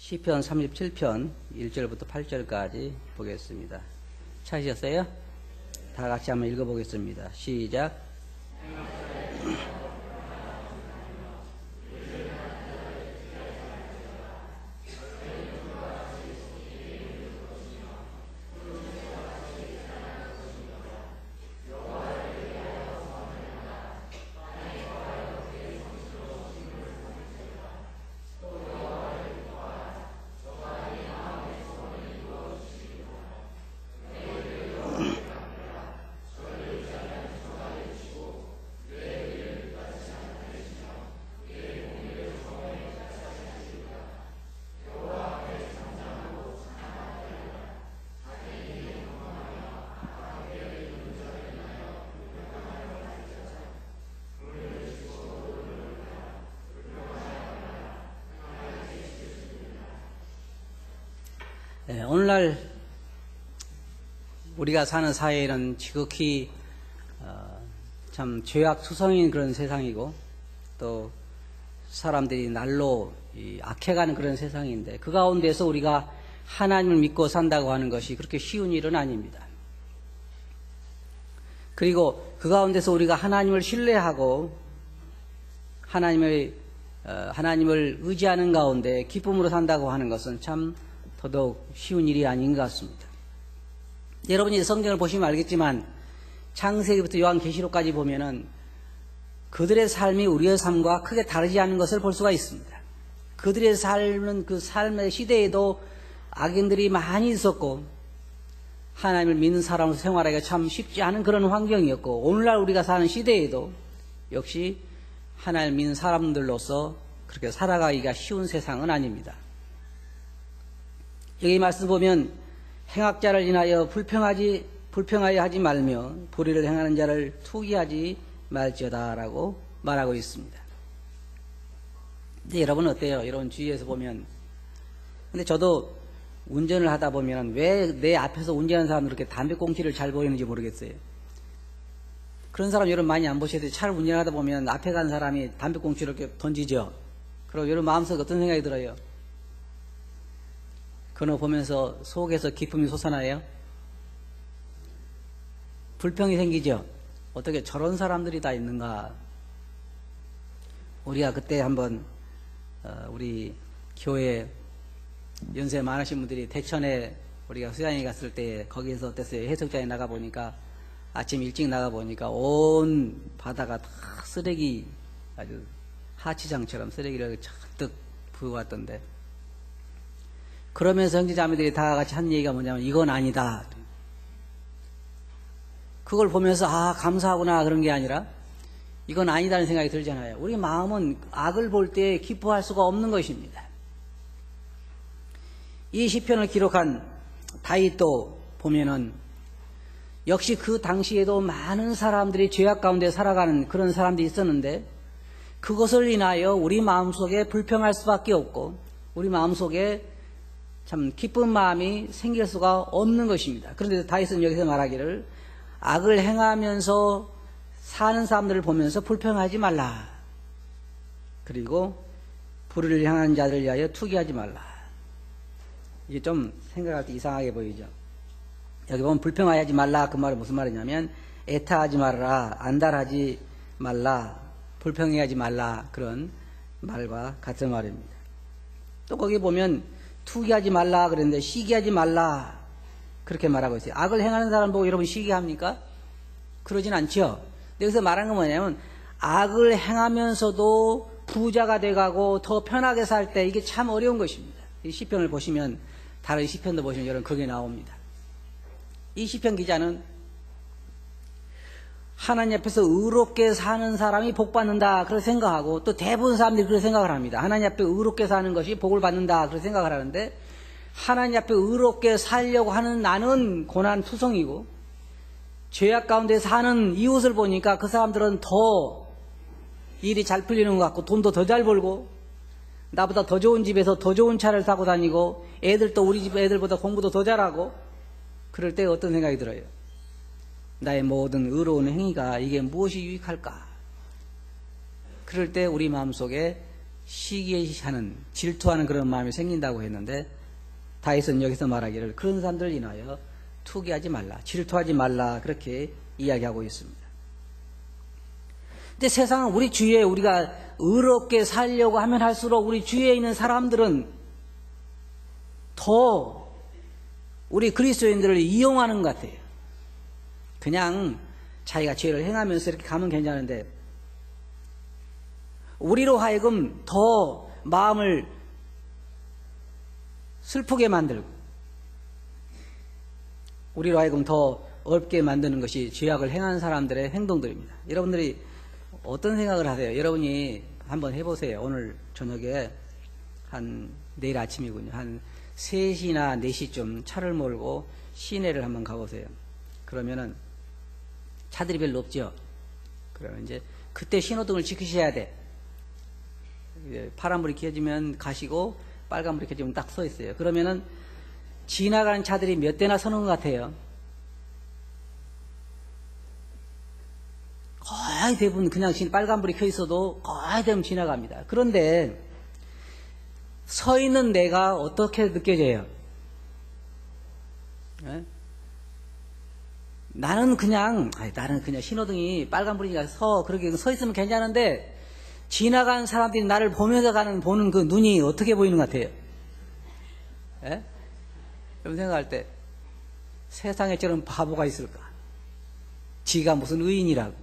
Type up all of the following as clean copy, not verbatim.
시편 37편 1절부터 8절까지 보겠습니다. 찾으셨어요? 다 같이 한번 읽어보겠습니다. 시작. 오늘날 우리가 사는 사회에는 지극히 참 죄악투성인 그런 세상이고 또 사람들이 날로 악해가는 그런 세상인데 그 가운데서 우리가 하나님을 믿고 산다고 하는 것이 그렇게 쉬운 일은 아닙니다. 그리고 그 가운데서 우리가 하나님을 신뢰하고 하나님을 의지하는 가운데 기쁨으로 산다고 하는 것은 참 더더욱 쉬운 일이 아닌 것 같습니다. 여러분이 성경을 보시면 알겠지만 창세기부터 요한계시록까지 보면은 그들의 삶이 우리의 삶과 크게 다르지 않은 것을 볼 수가 있습니다. 그들의 삶은 그 삶의 시대에도 악인들이 많이 있었고 하나님을 믿는 사람으로 생활하기가 참 쉽지 않은 그런 환경이었고 오늘날 우리가 사는 시대에도 역시 하나님을 믿는 사람들로서 그렇게 살아가기가 쉬운 세상은 아닙니다. 여기 말씀 보면 행악자를 인하여 불평하여 하지 말며 불의를 행하는 자를 투기하지 말지어다 라고 말하고 있습니다. 근데 여러분 어때요? 여러분 주위에서 보면 근데 저도 운전을 하다 보면 왜 내 앞에서 운전하는 사람은 그렇게 담배꽁초를 잘 보이는지 모르겠어요. 그런 사람 여러분 많이 안 보셔도 차를 운전하다 보면 앞에 간 사람이 담배꽁초를 이렇게 던지죠. 그럼 여러분 마음속에 어떤 생각이 들어요? 그거 보면서 속에서 기쁨이 솟아나요? 불평이 생기죠? 어떻게 저런 사람들이 다 있는가? 우리가 그때 한번 우리 교회 연세 많으신 분들이 대천에 우리가 수양회 갔을 때 거기에서 어땠어요? 해수욕장에 나가보니까 아침 일찍 나가보니까 온 바다가 다 쓰레기 아주 하치장처럼 쓰레기를 잔뜩 부어왔던데 그러면서 형제자매들이 다 같이 한 얘기가 뭐냐면 이건 아니다. 그걸 보면서 감사하구나 그런 게 아니라 이건 아니다는 생각이 들잖아요. 우리 마음은 악을 볼 때 기뻐할 수가 없는 것입니다. 이 시편을 기록한 다윗도 보면은 역시 그 당시에도 많은 사람들이 죄악 가운데 살아가는 그런 사람들이 있었는데 그것을 인하여 우리 마음속에 불평할 수밖에 없고 우리 마음속에 참 기쁜 마음이 생길 수가 없는 것입니다. 그런데 다윗은 여기서 말하기를 악을 행하면서 사는 사람들을 보면서 불평하지 말라. 그리고 불의를 향하는 자들을 위하여 투기하지 말라. 이게 좀 생각할 때 이상하게 보이죠. 여기 보면 불평하지 말라 그 말은 무슨 말이냐면 애타하지 말라, 안달하지 말라, 불평하지 말라 그런 말과 같은 말입니다. 또 거기 보면 투기하지 말라 그랬는데 시기하지 말라 그렇게 말하고 있어요. 악을 행하는 사람 보고 여러분 시기합니까? 그러진 않죠. 여기서 말하는 건 뭐냐면 악을 행하면서도 부자가 돼가고 더 편하게 살 때 이게 참 어려운 것입니다. 이 시편을 보시면 다른 시편도 보시면 여러분 그게 나옵니다. 이 시편 기자는 하나님 앞에서 의롭게 사는 사람이 복 받는다 그렇게 생각하고 또 대부분 사람들이 그렇게 생각을 합니다. 하나님 앞에 의롭게 사는 것이 복을 받는다 그렇게 생각을 하는데 하나님 앞에 의롭게 살려고 하는 나는 고난투성이고 죄악 가운데 사는 이웃을 보니까 그 사람들은 더 일이 잘 풀리는 것 같고 돈도 더 잘 벌고 나보다 더 좋은 집에서 더 좋은 차를 타고 다니고 애들도 우리 집 애들보다 공부도 더 잘하고 그럴 때 어떤 생각이 들어요? 나의 모든 의로운 행위가 이게 무엇이 유익할까? 그럴 때 우리 마음속에 시기하는, 질투하는 그런 마음이 생긴다고 했는데, 다윗은 여기서 말하기를 그런 사람들 인하여 투기하지 말라, 질투하지 말라, 그렇게 이야기하고 있습니다. 근데 세상은 우리 주위에 우리가 의롭게 살려고 하면 할수록 우리 주위에 있는 사람들은 더 우리 그리스도인들을 이용하는 것 같아요. 그냥 자기가 죄를 행하면서 이렇게 가면 괜찮은데, 우리로 하여금 더 마음을 슬프게 만들고 우리로 하여금 더 어렵게 만드는 것이 죄악을 행하는 사람들의 행동들입니다. 여러분들이 어떤 생각을 하세요? 여러분이 한번 해보세요. 오늘 저녁에 내일 아침이군요. 한 3시나 4시쯤 차를 몰고 시내를 한번 가보세요. 그러면은 차들이 별로 없죠. 그러면 이제 그때 신호등을 지키셔야 돼. 파란불이 켜지면 가시고 빨간불이 켜지면 딱 서 있어요. 그러면은 지나가는 차들이 몇 대나 서는 것 같아요? 거의 대부분 그냥 빨간불이 켜 있어도 거의 대부분 지나갑니다. 그런데 서 있는 내가 어떻게 느껴져요? 네? 나는 그냥 신호등이 빨간불이니까 그렇게 서 있으면 괜찮은데, 지나가는 사람들이 나를 보면서 보는 그 눈이 어떻게 보이는 것 같아요? 예? 여러분 생각할 때 세상에 저런 바보가 있을까? 지가 무슨 의인이라고.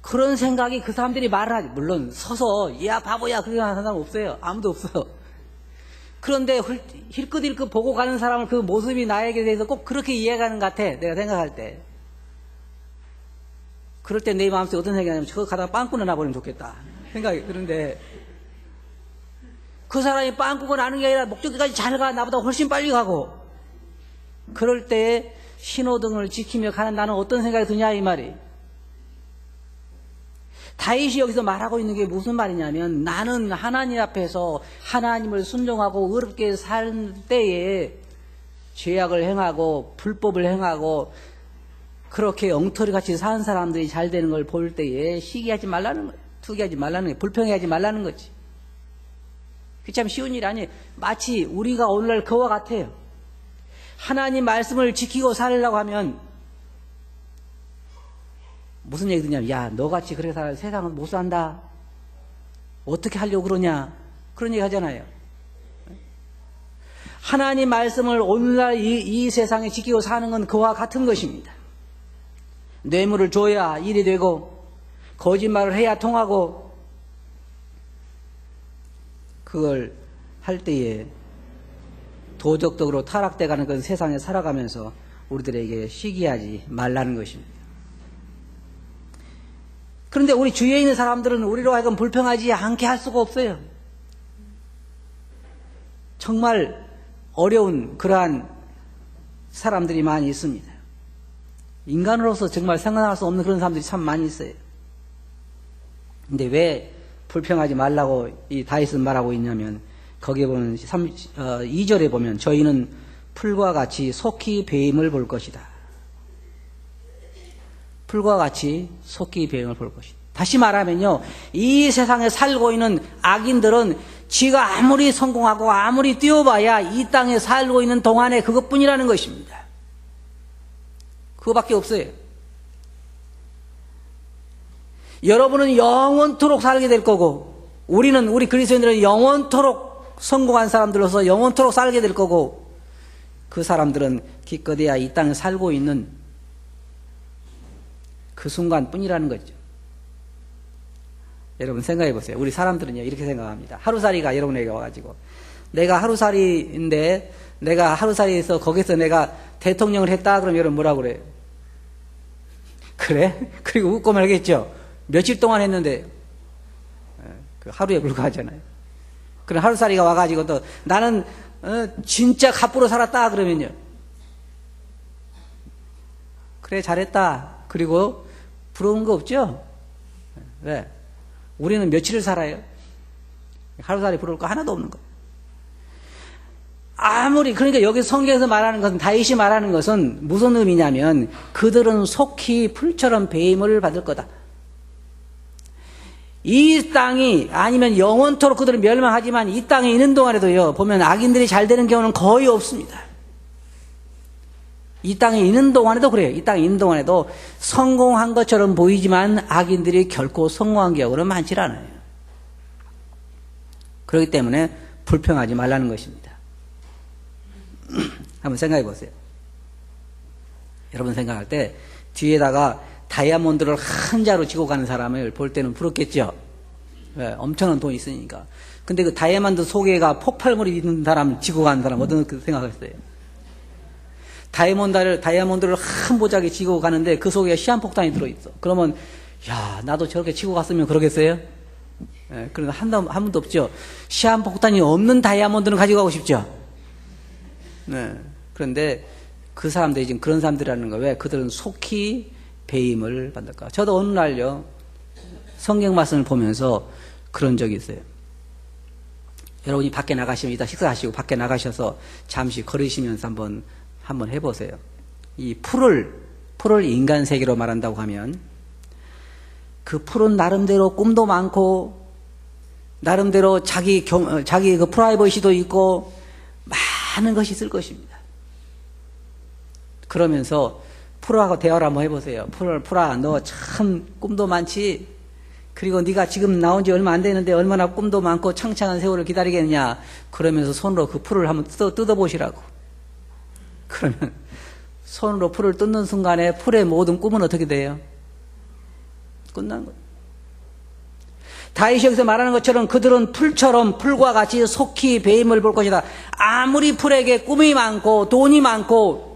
그런 생각이 그 사람들이 말하지. 물론 서서 야 바보야 그렇게 하는 사람 없어요. 아무도 없어. 그런데 힐끗힐끗 보고 가는 사람은 그 모습이 나에게 대해서 꼭 그렇게 이해가는 것 같아. 내가 생각할 때. 그럴 때 내 마음속에 어떤 생각이 나냐면, 저거 가다가 빵꾸 나버리면 좋겠다 생각이 드는데, 그 사람이 빵꾸가 나는 게 아니라 목적지까지 잘 가, 나보다 훨씬 빨리 가고, 그럴 때 신호등을 지키며 가는 나는 어떤 생각이 드냐 이 말이. 다윗이 여기서 말하고 있는 게 무슨 말이냐면, 나는 하나님 앞에서 하나님을 순종하고 의롭게 살 때에 죄악을 행하고 불법을 행하고 그렇게 엉터리같이 사는 사람들이 잘 되는 걸 볼 때에 시기하지 말라는 거예요. 투기하지 말라는 거예요. 불평하지 말라는 거지. 그게 참 쉬운 일이 아니에요. 마치 우리가 오늘날 그와 같아요. 하나님 말씀을 지키고 살려고 하면 무슨 얘기 듣냐면, 야 너같이 그렇게 살아 세상은 못 산다, 어떻게 하려고 그러냐, 그런 얘기 하잖아요. 하나님 말씀을 오늘날 이 세상에 지키고 사는 건 그와 같은 것입니다. 뇌물을 줘야 일이 되고, 거짓말을 해야 통하고, 그걸 할 때에 도덕적으로 타락돼가는 그런 세상에 살아가면서 우리들에게 시기하지 말라는 것입니다. 그런데 우리 주위에 있는 사람들은 우리로 하여금 불평하지 않게 할 수가 없어요. 정말 어려운 그러한 사람들이 많이 있습니다. 인간으로서 정말 생각할 수 없는 그런 사람들이 참 많이 있어요. 근데 왜 불평하지 말라고 이 다윗은 말하고 있냐면, 거기에 보면 2절에 보면 저희는 풀과 같이 속히 배임을 볼 것이다. 풀과 같이 속히 배임을 볼 것이다. 다시 말하면요, 이 세상에 살고 있는 악인들은 지가 아무리 성공하고 아무리 뛰어봐야 이 땅에 살고 있는 동안에 그것뿐이라는 것입니다. 그거밖에 없어요. 여러분은 영원토록 살게 될 거고, 우리 그리스도인들은 영원토록 성공한 사람들로서 영원토록 살게 될 거고, 그 사람들은 기껏해야 이 땅에 살고 있는 그 순간뿐이라는 거죠. 여러분 생각해 보세요. 우리 사람들은요 이렇게 생각합니다. 하루살이가 여러분에게 와가지고, 내가 하루살이인데 내가 하루살이에서 거기서 내가 대통령을 했다 그러면 여러분 뭐라고 그래요? 그래? 그리고 웃고 말겠죠. 며칠 동안 했는데 그 하루에 불과하잖아요. 그럼 하루살이가 와가지고 또 나는 진짜 갑부로 살았다 그러면요, 그래 잘했다. 그리고 부러운 거 없죠? 왜? 우리는 며칠을 살아요? 하루살이 부러울 거 하나도 없는 거예요. 그러니까 여기 성경에서 말하는 것은, 다윗이 말하는 것은 무슨 의미냐면, 그들은 속히 풀처럼 배임을 받을 거다. 이 땅이 아니면 영원토록 그들은 멸망하지만 이 땅에 있는 동안에도요, 보면 악인들이 잘 되는 경우는 거의 없습니다. 이 땅에 있는 동안에도 그래요. 이 땅에 있는 동안에도 성공한 것처럼 보이지만 악인들이 결코 성공한 경우는 많지 않아요. 그렇기 때문에 불평하지 말라는 것입니다. 한번 생각해 보세요. 여러분 생각할 때 뒤에다가 다이아몬드를 한 자루 지고 가는 사람을 볼 때는 부럽겠죠. 왜? 엄청난 돈이 있으니까. 근데 그 다이아몬드 속에가 폭발물이 있는 사람 지고 가는 사람 어떤 생각하셨어요? 다이아몬드를 한 보자기 지고 가는데 그 속에 시한폭탄이 들어있어. 그러면 야, 나도 저렇게 지고 갔으면 그러겠어요? 예, 그런 한 번도 없죠. 시한폭탄이 없는 다이아몬드는 가지고 가고 싶죠. 네. 그런데 그 사람들이 지금 그런 사람들이라는 거예요. 왜? 그들은 속히 배임을 받을까. 저도 어느 날요, 성경 말씀을 보면서 그런 적이 있어요. 여러분이 밖에 나가시면, 이따 식사하시고 밖에 나가셔서 잠시 걸으시면서 한번 해보세요. 이 풀을 인간 세계로 말한다고 하면, 그 풀은 나름대로 꿈도 많고, 나름대로 자기 그 프라이버시도 있고, 많은 것이 있을 것입니다. 그러면서 풀하고 대화를 한번 해보세요. 풀아, 너 참 꿈도 많지? 그리고 네가 지금 나온 지 얼마 안 되는데 얼마나 꿈도 많고 창창한 세월을 기다리겠느냐? 그러면서 손으로 그 풀을 한번 뜯어보시라고. 그러면 손으로 풀을 뜯는 순간에 풀의 모든 꿈은 어떻게 돼요? 끝난 거예요. 다윗이 여기서 말하는 것처럼 그들은 풀과 같이 속히 배임을 볼 것이다. 아무리 풀에게 꿈이 많고 돈이 많고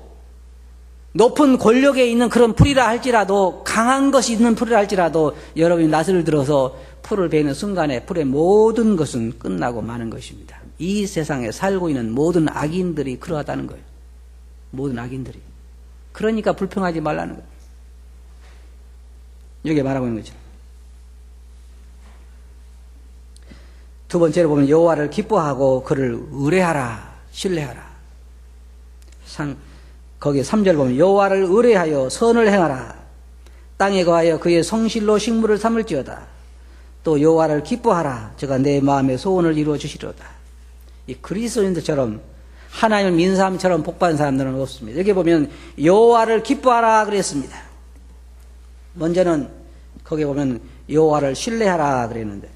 높은 권력에 있는 그런 풀이라 할지라도, 강한 것이 있는 풀이라 할지라도 여러분이 낫을 들어서 풀을 베는 순간에 풀의 모든 것은 끝나고 마는 것입니다. 이 세상에 살고 있는 모든 악인들이 그러하다는 거예요. 모든 악인들이. 그러니까 불평하지 말라는 거예요. 여기에 말하고 있는 거죠. 두 번째로 보면 여호와를 기뻐하고 그를 의뢰하라, 신뢰하라. 거기에 3절 보면 여호와를 의뢰하여 선을 행하라. 땅에 거하여 그의 성실로 식물을 삼을지어다. 또 여호와를 기뻐하라. 저가 내 마음의 소원을 이루어 주시리로다. 이 그리스도인들처럼 하나님을 믿는 사람처럼 복받은 사람들은 없습니다. 여기 보면 여호와를 기뻐하라 그랬습니다. 먼저는 거기에 보면 여호와를 신뢰하라 그랬는데,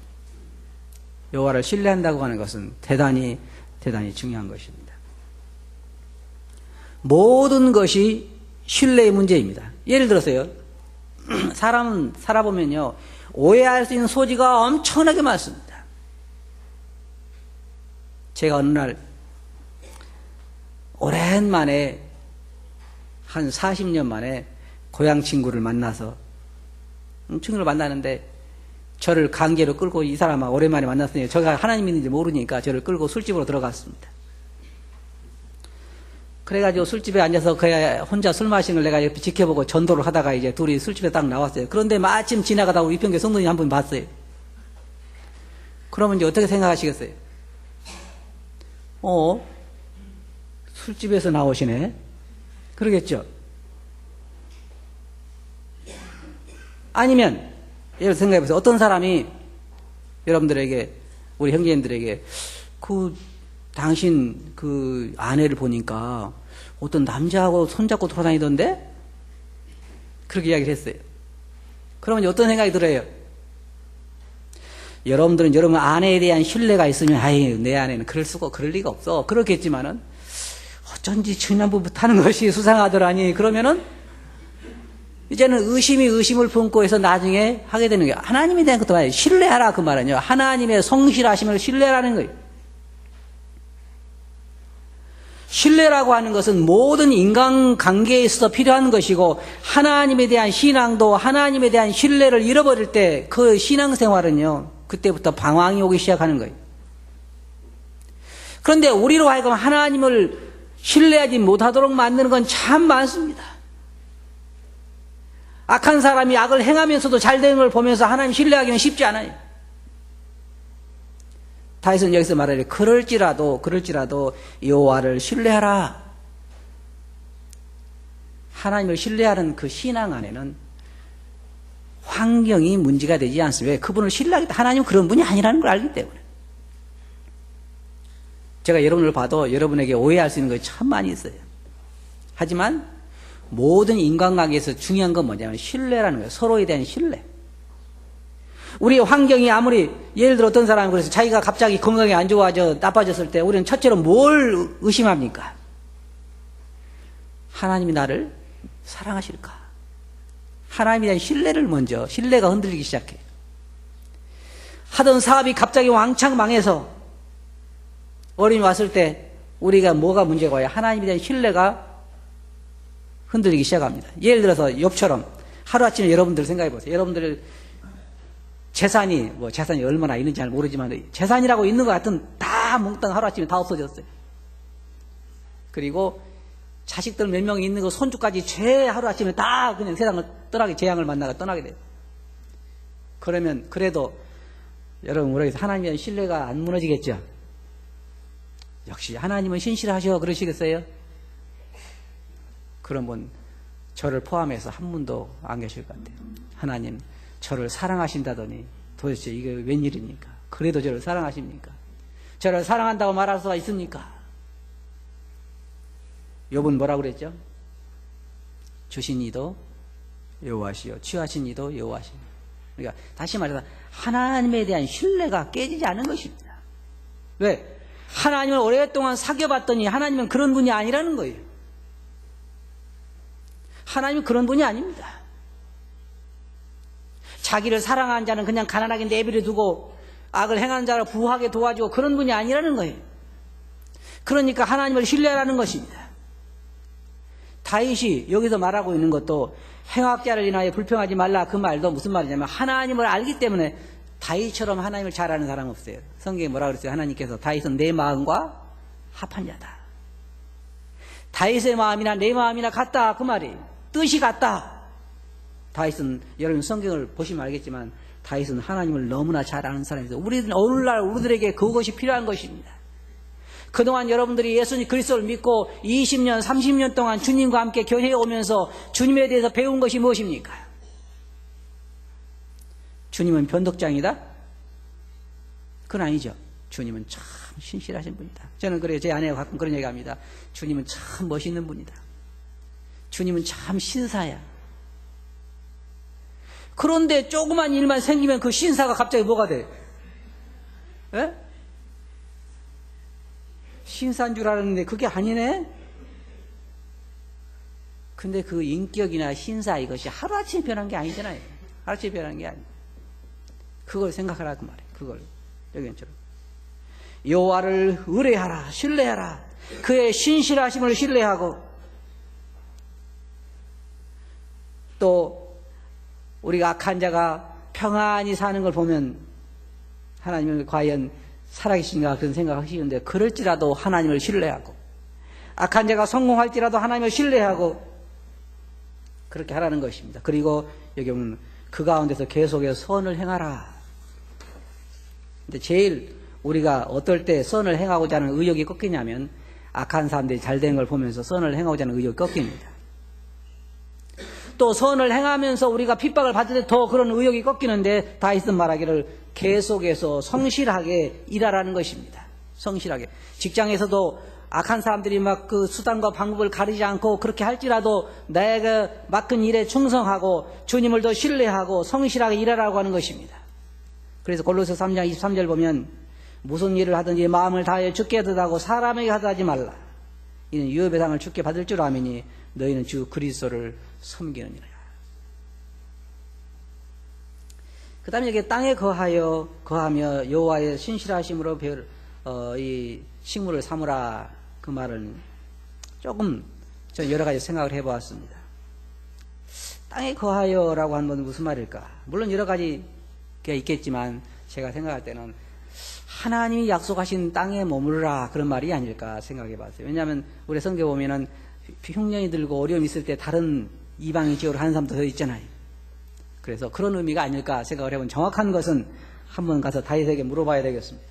여호와를 신뢰한다고 하는 것은 대단히 중요한 것입니다. 모든 것이 신뢰의 문제입니다. 예를 들어서요, 사람은 살아보면요, 오해할 수 있는 소지가 엄청나게 많습니다. 제가 어느 날 오랜만에 한 40년 만에 고향 친구를 만나서 친구를 만나는데 저를 강제로 끌고, 이 사람하고 오랜만에 만났으니 제가 하나님 믿는지 모르니까 저를 끌고 술집으로 들어갔습니다. 그래가지고 술집에 앉아서 그야 혼자 술 마시는 걸 내가 옆에 지켜보고 전도를 하다가 이제 둘이 술집에 딱 나왔어요. 그런데 마침 지나가다 우리 이평교 성도님 한 분 봤어요. 그러면 이제 어떻게 생각하시겠어요? 술집에서 나오시네? 그러겠죠? 아니면 예를 들어 생각해보세요. 어떤 사람이 여러분들에게, 우리 형제님들에게 당신 그 아내를 보니까 어떤 남자하고 손잡고 돌아다니던데? 그렇게 이야기를 했어요. 그러면 어떤 생각이 들어요? 여러분들은 여러분 아내에 대한 신뢰가 있으면, 아이, 내 아내는 그럴 리가 없어. 그렇겠지만은, 어쩐지 중년부부터 하는 것이 수상하더라니. 그러면은, 이제는 의심이 의심을 품고 해서 나중에 하게 되는 거예요. 하나님에 대한 것도 말이에요. 신뢰하라 그 말은요. 하나님의 성실하심을 신뢰하라는 거예요. 신뢰라고 하는 것은 모든 인간관계에 있어서 필요한 것이고, 하나님에 대한 신앙도 하나님에 대한 신뢰를 잃어버릴 때 그 신앙생활은요, 그때부터 방황이 오기 시작하는 거예요. 그런데 우리로 하여금 하나님을 신뢰하지 못하도록 만드는 건 참 많습니다. 악한 사람이 악을 행하면서도 잘 되는 걸 보면서 하나님 신뢰하기는 쉽지 않아요. 다윗은 여기서 말하려, 그럴지라도 여호와를 신뢰하라. 하나님을 신뢰하는 그 신앙 안에는 환경이 문제가 되지 않습니다. 왜? 그분을 신뢰하겠다. 하나님은 그런 분이 아니라는 걸 알기 때문에. 제가 여러분을 봐도 여러분에게 오해할 수 있는 것이 참 많이 있어요. 하지만 모든 인간관계에서 중요한 건 뭐냐면 신뢰라는 거예요. 서로에 대한 신뢰. 우리의 환경이 아무리 예를 들어 어떤 사람은 그래서 자기가 갑자기 건강이 안 좋아져 나빠졌을 때 우리는 첫째로 뭘 의심합니까? 하나님이 나를 사랑하실까? 하나님에 대한 신뢰를 먼저 신뢰가 흔들리기 시작해. 하던 사업이 갑자기 왕창 망해서 어려움이 왔을 때 우리가 뭐가 문제가 와요? 하나님에 대한 신뢰가 흔들리기 시작합니다. 예를 들어서 욥처럼 하루아침에 여러분들 생각해 보세요. 여러분들 재산이 얼마나 있는지 잘 모르지만 재산이라고 있는 것 같은 다 몽땅 하루아침에 다 없어졌어요. 그리고 자식들 몇 명이 있는 거 손주까지 죄 하루아침에 다 그냥 세상을 떠나게 재앙을 만나가 떠나게 돼요. 그러면 그래도 여러분 우리에게서 하나님에 대한 신뢰가 안 무너지겠죠? 역시 하나님은 신실하셔 그러시겠어요? 그런 분 저를 포함해서 한 분도 안 계실 것 같아요. 하나님 저를 사랑하신다더니 도대체 이게 웬일입니까? 그래도 저를 사랑하십니까? 저를 사랑한다고 말할 수가 있습니까? 욥은 뭐라고 그랬죠? 주신 이도 여호와시요 취하신 이도 여호와시요. 그러니까 다시 말해서 하나님에 대한 신뢰가 깨지지 않은 것입니다. 왜? 하나님을 오랫동안 사귀어봤더니 하나님은 그런 분이 아니라는 거예요. 하나님은 그런 분이 아닙니다. 자기를 사랑하는 자는 그냥 가난하게 내버려 두고 악을 행하는 자를 부하게 도와주고 그런 분이 아니라는 거예요. 그러니까 하나님을 신뢰하라는 것입니다. 다윗이 여기서 말하고 있는 것도 행악자를 인하여 불평하지 말라 그 말도 무슨 말이냐면 하나님을 알기 때문에 다윗처럼 하나님을 잘 아는 사람 없어요. 성경에 뭐라고 그랬어요? 하나님께서 다윗은 내 마음과 합한 자다. 다윗의 마음이나 내 마음이나 같다 그 말이에요. 뜻이 같다. 다윗은 여러분 성경을 보시면 알겠지만 다윗은 하나님을 너무나 잘 아는 사람이죠. 우리는 오늘날 우리들에게 그것이 필요한 것입니다. 그동안 여러분들이 예수님 그리스도를 믿고 20년, 30년 동안 주님과 함께 교회에 오면서 주님에 대해서 배운 것이 무엇입니까? 주님은 변덕장이다? 그건 아니죠. 주님은 참 신실하신 분이다. 저는 그래요. 제 아내가 가끔 그런 얘기합니다. 주님은 참 멋있는 분이다. 주님은 참 신사야. 그런데 조그만 일만 생기면 그 신사가 갑자기 뭐가 돼? 에? 신사인 줄 알았는데 그게 아니네? 근데 그 인격이나 신사 이것이 하루아침에 변한 게 아니잖아요. 하루아침에 변한 게 아니에요. 그걸 생각하라 그 말이에요. 그걸 여기처럼 여호와를 의뢰하라 신뢰하라 그의 신실하심을 신뢰하고 또 우리가 악한 자가 평안히 사는 걸 보면 하나님을 과연 살아계신가 그런 생각하시는데 그럴지라도 하나님을 신뢰하고 악한 자가 성공할지라도 하나님을 신뢰하고 그렇게 하라는 것입니다. 그리고 여기 보면 그 가운데서 계속해서 선을 행하라. 근데 제일 우리가 어떨 때 선을 행하고자 하는 의욕이 꺾이냐면 악한 사람들이 잘 된 걸 보면서 선을 행하고자 하는 의욕이 꺾입니다. 또 선을 행하면서 우리가 핍박을 받을 때 더 그런 의욕이 꺾이는데 다윗은 말하기를 계속해서 성실하게 일하라는 것입니다. 성실하게. 직장에서도 악한 사람들이 막 그 수단과 방법을 가리지 않고 그렇게 할지라도 내가 맡은 일에 충성하고 주님을 더 신뢰하고 성실하게 일하라고 하는 것입니다. 그래서 골로새 3장 23절 보면 무슨 일을 하든지 마음을 다하여 주께 하듯하고 사람에게 하듯하지 말라. 이는 유업의 상을 주께 받을 줄 아미니 너희는 주 그리스도를 섬기느니라. 그 다음에 여기 땅에 거하며 여호와의 신실하심으로 이 식물을 삼으라. 그 말은 조금 저 여러 가지 생각을 해보았습니다. 땅에 거하여라고 하는 건 무슨 말일까? 물론 여러 가지가 있겠지만 제가 생각할 때는 하나님이 약속하신 땅에 머무르라 그런 말이 아닐까 생각해봤어요. 왜냐하면 우리 성경에 보면은 흉년이 들고 어려움이 있을 때 다른 이방인 지역으로 하는 사람도 더 있잖아요. 그래서 그런 의미가 아닐까 생각을 해본 정확한 것은 한번 가서 다윗에게 물어봐야 되겠습니다.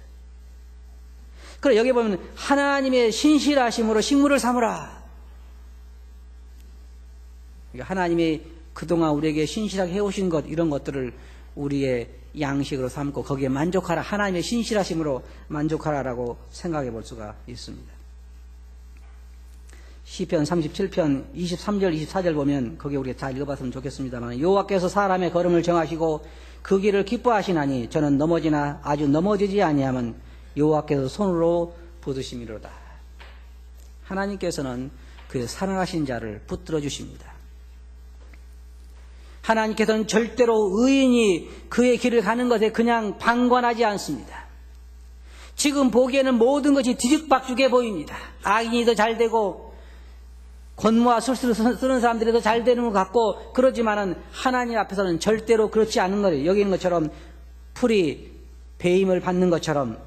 그래 여기 보면 하나님의 신실하심으로 식물을 삼으라. 그러니까 하나님이 그동안 우리에게 신실하게 해오신 것, 이런 것들을 우리의 양식으로 삼고 거기에 만족하라, 하나님의 신실하심으로 만족하라라고 생각해 볼 수가 있습니다. 시편 37편 23절 24절 보면 거기에 우리가 잘 읽어봤으면 좋겠습니다만, 여호와께서 사람의 걸음을 정하시고 그 길을 기뻐하시나니 저는 넘어지나 아주 넘어지지 아니하면 여호와께서 손으로 붙드심이로다. 하나님께서는 그 사랑하신 자를 붙들어 주십니다. 하나님께서는 절대로 의인이 그의 길을 가는 것에 그냥 방관하지 않습니다. 지금 보기에는 모든 것이 뒤죽박죽해 보입니다. 악인이 더 잘되고 권모와 술수를 쓰는 사람들이 더 잘되는 것 같고, 그러지만은 하나님 앞에서는 절대로 그렇지 않은 거예요. 여기 있는 것처럼 풀이 배임을 받는 것처럼,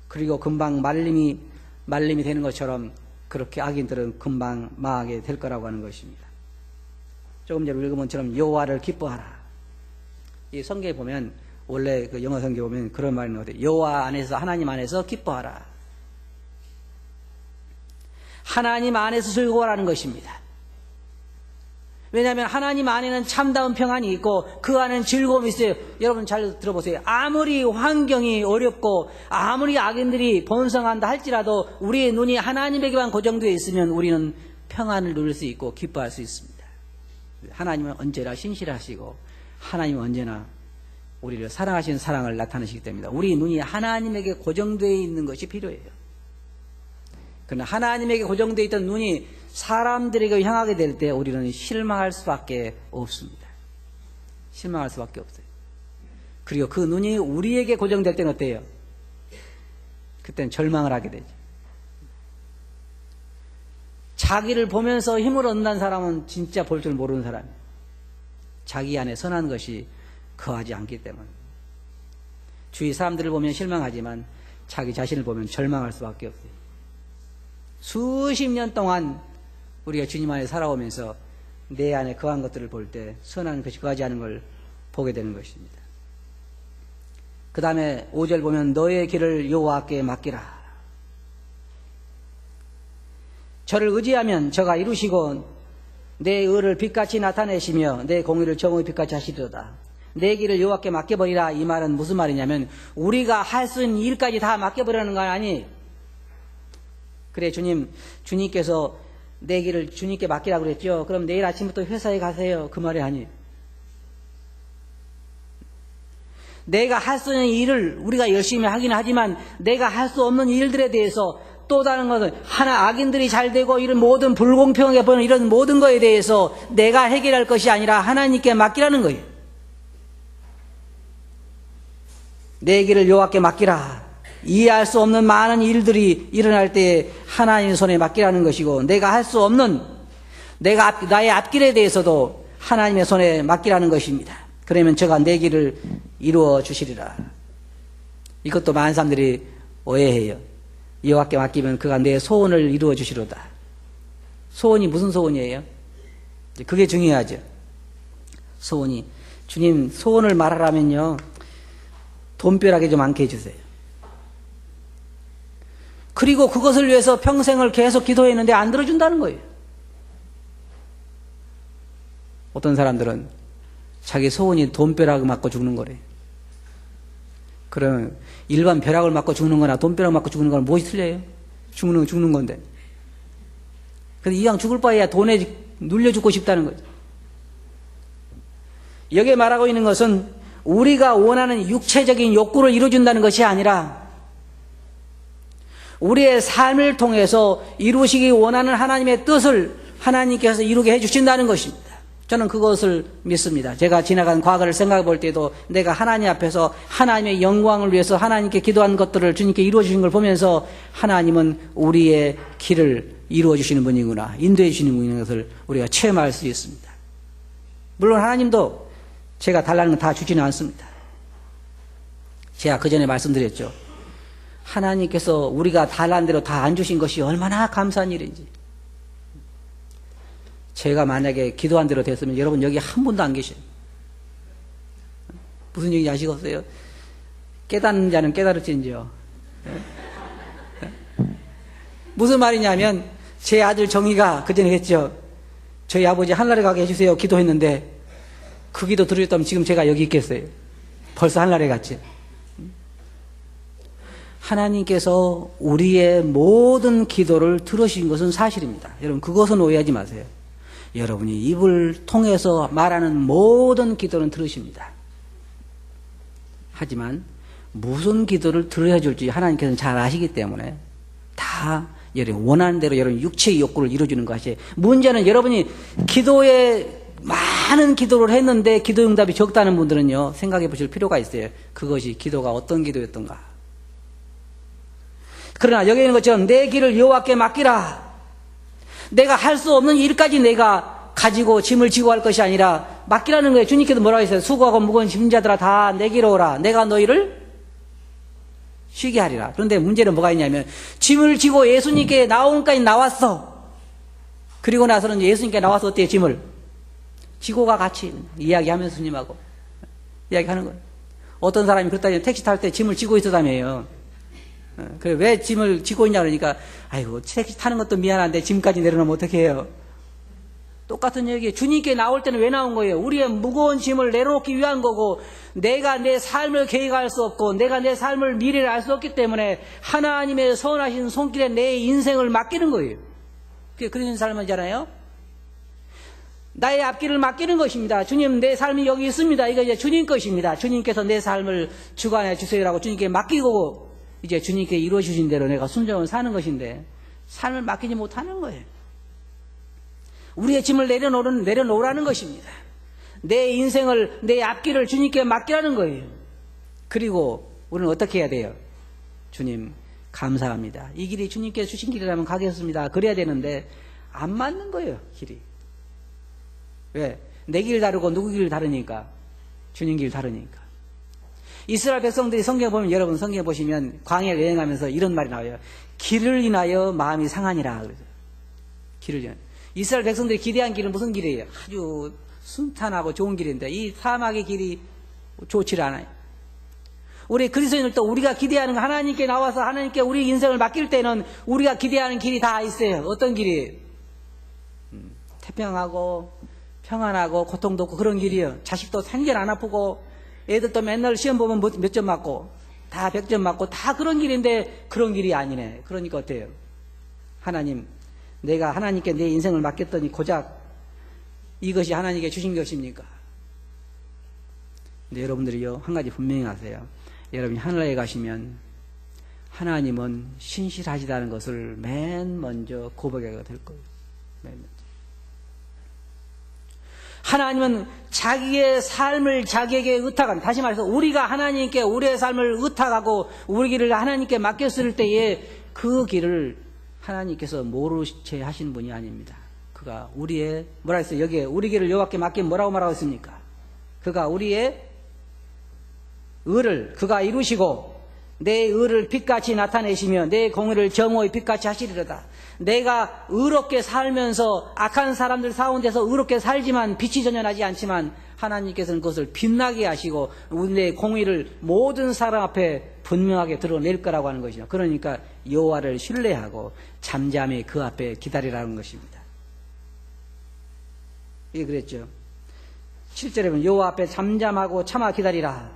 그리고 금방 말림이 되는 것처럼 그렇게 악인들은 금방 망하게 될 거라고 하는 것입니다. 조금 전에 읽은 것처럼 여호와를 기뻐하라. 이 성경에 보면, 원래 그 영어 성경에 보면 그런 말이 나오거든요. 여호와 안에서, 하나님 안에서 기뻐하라. 하나님 안에서 즐거워라는 것입니다. 왜냐하면 하나님 안에는 참다운 평안이 있고 그 안에는 즐거움이 있어요. 여러분 잘 들어보세요. 아무리 환경이 어렵고 아무리 악인들이 번성한다 할지라도 우리의 눈이 하나님에게만 고정되어 있으면 우리는 평안을 누릴 수 있고 기뻐할 수 있습니다. 하나님은 언제나 신실하시고 하나님은 언제나 우리를 사랑하시는 사랑을 나타내시기 때문에 우리 눈이 하나님에게 고정되어 있는 것이 필요해요. 그러나 하나님에게 고정되어 있던 눈이 사람들에게 향하게 될 때 우리는 실망할 수밖에 없습니다. 실망할 수밖에 없어요. 그리고 그 눈이 우리에게 고정될 때는 어때요? 그때는 절망을 하게 되죠. 자기를 보면서 힘을 얻는 사람은 진짜 볼 줄 모르는 사람이에요. 자기 안에 선한 것이 거하지 않기 때문에. 주위 사람들을 보면 실망하지만 자기 자신을 보면 절망할 수밖에 없어요. 수십 년 동안 우리가 주님 안에 살아오면서 내 안에 거한 것들을 볼 때 선한 것이 거하지 않은 걸 보게 되는 것입니다. 그 다음에 5절 보면 너의 길을 여호와께 맡기라. 저를 의지하면 저가 이루시고 내 의를 빛같이 나타내시며 내 공의를 정오의 빛같이 하시리로다. 내 길을 여호와께 맡겨버리라. 이 말은 무슨 말이냐면 우리가 할 수 있는 일까지 다 맡겨버리는 건 아니에요. 그래, 주님께서 내 길을 주님께 맡기라고 그랬죠. 그럼 내일 아침부터 회사에 가세요. 그 말이 아니에요. 내가 할 수 있는 일을 우리가 열심히 하긴 하지만 내가 할 수 없는 일들에 대해서 또 다른 것은 악인들이 잘 되고 이런 모든 불공평하게 보는 이런 모든 것에 대해서 내가 해결할 것이 아니라 하나님께 맡기라는 거예요. 내 길을 여호와께 맡기라. 이해할 수 없는 많은 일들이 일어날 때 하나님 손에 맡기라는 것이고, 내가 할 수 없는 나의 앞길에 대해서도 하나님의 손에 맡기라는 것입니다. 그러면 저가 내 길을 이루어 주시리라. 이것도 많은 사람들이 오해해요. 여호와께 맡기면 그가 내 소원을 이루어 주시로다. 소원이 무슨 소원이에요? 그게 중요하죠. 소원이, 주님 소원을 말하라면요 돈벼락이 좀 많게 해주세요. 그리고 그것을 위해서 평생을 계속 기도했는데 안 들어준다는 거예요. 어떤 사람들은 자기 소원이 돈벼락을 맞고 죽는 거래. 그러면 일반 벼락을 맞고 죽는 거나 돈벼락 맞고 죽는 거는 무엇이 틀려요? 죽는 건데. 근데 이왕 죽을 바에야 돈에 눌려 죽고 싶다는 거죠. 여기에 말하고 있는 것은 우리가 원하는 육체적인 욕구를 이루어준다는 것이 아니라 우리의 삶을 통해서 이루시기 원하는 하나님의 뜻을 하나님께서 이루게 해주신다는 것입니다. 저는 그것을 믿습니다. 제가 지나간 과거를 생각해 볼 때도 내가 하나님 앞에서 하나님의 영광을 위해서 하나님께 기도한 것들을 주님께 이루어 주신 걸 보면서 하나님은 우리의 길을 이루어 주시는 분이구나, 인도해 주시는 분인 것을 우리가 체험할 수 있습니다. 물론 하나님도 제가 달라는 건 다 주지는 않습니다. 제가 그 전에 말씀드렸죠. 하나님께서 우리가 달라는 대로 다 안 주신 것이 얼마나 감사한 일인지. 제가 만약에 기도한 대로 됐으면 여러분 여기 한 분도 안 계셔요. 무슨 얘기인지 아시겠어요? 깨닫는 자는 깨달을지언정. 무슨 말이냐면 제 아들 정의가 그전에 했죠. 저희 아버지 하늘나라 가게 해주세요 기도했는데 그 기도 들으셨다면 지금 제가 여기 있겠어요? 벌써 하늘나라에 갔지. 하나님께서 우리의 모든 기도를 들으신 것은 사실입니다. 여러분 그것은 오해하지 마세요. 여러분이 입을 통해서 말하는 모든 기도는 들으십니다. 하지만 무슨 기도를 들어야 줄지 하나님께서는 잘 아시기 때문에 다 여러분 원하는 대로 여러분 육체의 욕구를 이루어주는 것이, 문제는 여러분이 기도에 많은 기도를 했는데 기도 응답이 적다는 분들은요 생각해 보실 필요가 있어요. 그것이 기도가 어떤 기도였던가. 그러나 여기 있는 것처럼 내 길을 여호와께 맡기라. 내가 할 수 없는 일까지 내가 가지고 짐을 지고 할 것이 아니라 맡기라는 거예요. 주님께서 뭐라고 했어요? 수고하고 무거운 짐자들아 다 내게로 오라. 내가 너희를 쉬게 하리라. 그런데 문제는 뭐가 있냐면 짐을 지고 예수님께 나온까지 나왔어. 그리고 나서는 예수님께 나와서 어때요? 짐을 지고가 같이 이야기하면서 주님하고 이야기하는 거예요. 어떤 사람이 그랬다니 택시 탈 때 짐을 지고 있었다며요. 그래 왜 짐을 지고 있냐 그러니까 아이고 택시 타는 것도 미안한데 짐까지 내려놓으면 어떻게 해요? 똑같은 얘기예요. 주님께 나올 때는 왜 나온 거예요? 우리의 무거운 짐을 내려놓기 위한 거고, 내가 내 삶을 계획할 수 없고 내가 내 삶을 미래를 알 수 없기 때문에 하나님의 선하신 손길에 내 인생을 맡기는 거예요. 그게 그런 삶이잖아요. 나의 앞길을 맡기는 것입니다. 주님 내 삶이 여기 있습니다. 이거 이제 주님 것입니다. 주님께서 내 삶을 주관해 주세요라고 주님께 맡기고 이제 주님께 이루어 주신 대로 내가 순종을 사는 것인데 삶을 맡기지 못하는 거예요. 우리의 짐을 내려놓으라는 것입니다. 내 인생을, 내 앞길을 주님께 맡기라는 거예요. 그리고 우리는 어떻게 해야 돼요? 주님 감사합니다. 이 길이 주님께서 주신 길이라면 가겠습니다. 그래야 되는데 안 맞는 거예요. 길이. 왜? 내 길 다르고 누구 길 다르니까. 주님 길 다르니까. 이스라엘 백성들이 성경 보면, 여러분 성경 보시면 광야를 여행하면서 이런 말이 나와요. 길을 인하여 마음이 상하니라. 그러죠. 길을 인하여. 이스라엘 백성들이 기대한 길은 무슨 길이에요? 아주 순탄하고 좋은 길인데 이 사막의 길이 좋지 않아요. 우리 그리스도인들도 우리가 기대하는 하나님께 나와서 하나님께 우리 인생을 맡길 때는 우리가 기대하는 길이 다 있어요. 어떤 길이에요? 태평하고 평안하고 고통도 없고 그런 길이에요. 자식도 생전 안 아프고 애들도 맨날 시험 보면 몇 점 맞고 다 100점 맞고 다 그런 길인데 그런 길이 아니네. 그러니까 어때요? 하나님, 내가 하나님께 내 인생을 맡겼더니 고작 이것이 하나님께 주신 것입니까? 근데 여러분들이요 한 가지 분명히 아세요. 여러분이 하늘나라에 가시면 하나님은 신실하시다는 것을 맨 먼저 고백하게 될 거예요. 맨 먼저. 하나님은 자기의 삶을 자기에게 의탁한, 다시 말해서 우리가 하나님께 우리의 삶을 의탁하고 우리 길을 하나님께 맡겼을 때에 그 길을 하나님께서 모르채 하신 분이 아닙니다. 그가 우리의, 뭐라 했어요? 여기에 우리 길을 여호와께 맡기면 뭐라고 말하고 있습니까? 그가 우리의 의를 그가 이루시고 내 의를 빛같이 나타내시며 내 공의를 정오의 빛같이 하시리로다. 내가 의롭게 살면서 악한 사람들 가운데서 의롭게 살지만 빛이 전혀 나지 않지만 하나님께서는 그것을 빛나게 하시고 내 공의를 모든 사람 앞에 분명하게 드러낼 거라고 하는 것이죠. 그러니까 여호와를 신뢰하고 잠잠히 그 앞에 기다리라는 것입니다. 이게 그랬죠. 7절에 보면 여호와 앞에 잠잠하고 참아 기다리라.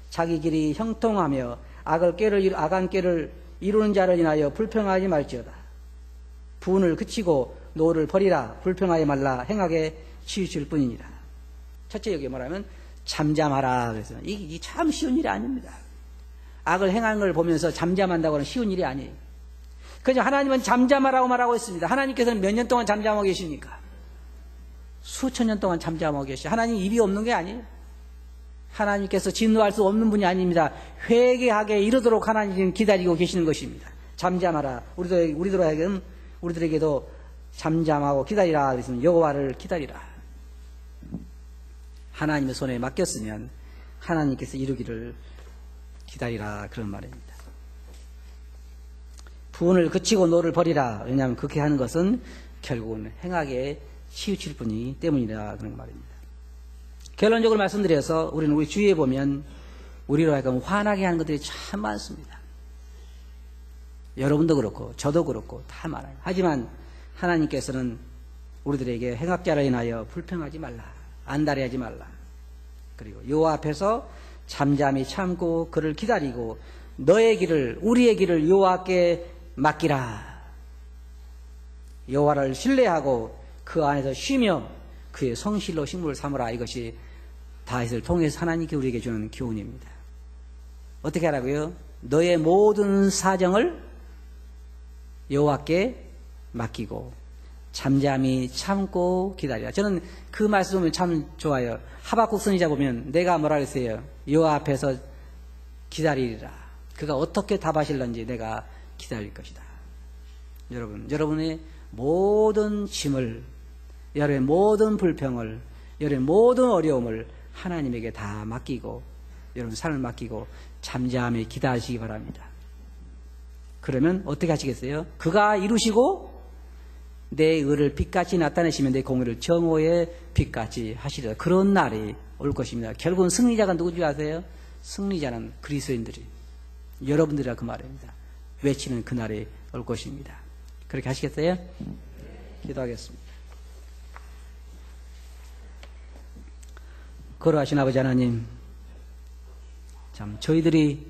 자기 길이 형통하며 악한 꾀를 이루는 자를 인하여 불평하지 말지어다. 분을 그치고 노를 버리라. 불평하지 말라. 행하게 치우칠 뿐이니라. 첫째 여기 뭐라면 잠잠하라. 그래서 이게 참 쉬운 일이 아닙니다. 악을 행하는 걸 보면서 잠잠한다고 하는 쉬운 일이 아니에요. 그냥 하나님은 잠잠하라고 말하고 있습니다. 하나님께서는 몇 년 동안 잠잠하고 계십니까? 수천 년 동안 잠잠하고 계시죠. 하나님 입이 없는 게 아니에요. 하나님께서 진노할 수 없는 분이 아닙니다. 회개하게 이르도록 하나님 기다리고 계시는 것입니다. 잠잠하라. 우리들에게도 잠잠하고 기다리라. 그랬으면 여호와를 기다리라. 하나님의 손에 맡겼으면 하나님께서 이루기를 기다리라. 그런 말입니다. 분을 그치고 노를 버리라. 왜냐하면 그렇게 하는 것은 결국은 행하게 치우칠 뿐이 때문이라. 그런 말입니다. 결론적으로 말씀드려서 우리는 우리 주위에 보면 우리로 하여금 화나게 하는 것들이 참 많습니다. 여러분도 그렇고 저도 그렇고 다 많아요. 하지만 하나님께서는 우리들에게 행악자로 인하여 불평하지 말라. 안달해하지 말라. 그리고 여호와 앞에서 잠잠히 참고 그를 기다리고 너의 길을 우리의 길을 여호와께 맡기라. 여호와를 신뢰하고 그 안에서 쉬며 그의 성실로 식물을 삼으라. 이것이 다윗을 통해서 하나님께 우리에게 주는 교훈입니다. 어떻게 하라고요? 너의 모든 사정을 여호와께 맡기고 잠잠히 참고 기다리라. 저는 그 말씀 보면 참 좋아요. 하박국 선지자 보면 내가 뭐라 그랬어요? 여호와 앞에서 기다리리라. 그가 어떻게 답하실런지 내가 기다릴 것이다. 여러분의 모든 짐을, 여러분의 모든 불평을, 여러분의 모든 어려움을 하나님에게 다 맡기고 여러분 삶을 맡기고 잠잠히 기다리시기 바랍니다. 그러면 어떻게 하시겠어요? 그가 이루시고 내 의를 빛같이 나타내시면 내 공의를 정오의 빛같이 하시리라. 그런 날이 올 것입니다. 결국은 승리자가 누군지 아세요? 승리자는 그리스도인들이, 여러분들이라 그 말입니다. 외치는 그날이 올 것입니다. 그렇게 하시겠어요? 기도하겠습니다. 거룩하신 아버지 하나님, 참 저희들이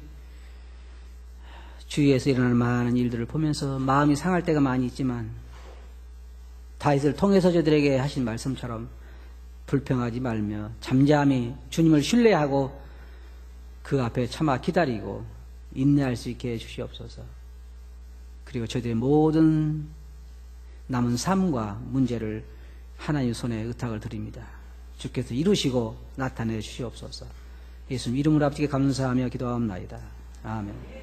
주위에서 일어나는 많은 일들을 보면서 마음이 상할 때가 많이 있지만 다윗을 통해서 저들에게 하신 말씀처럼 불평하지 말며 잠잠히 주님을 신뢰하고 그 앞에 참아 기다리고 인내할 수 있게 해주시옵소서. 그리고 저희들의 모든 남은 삶과 문제를 하나님 손에 의탁을 드립니다. 주께서 이루시고 나타내 주시옵소서. 예수님 이름으로 아버지께 감사하며 기도하옵나이다. 아멘.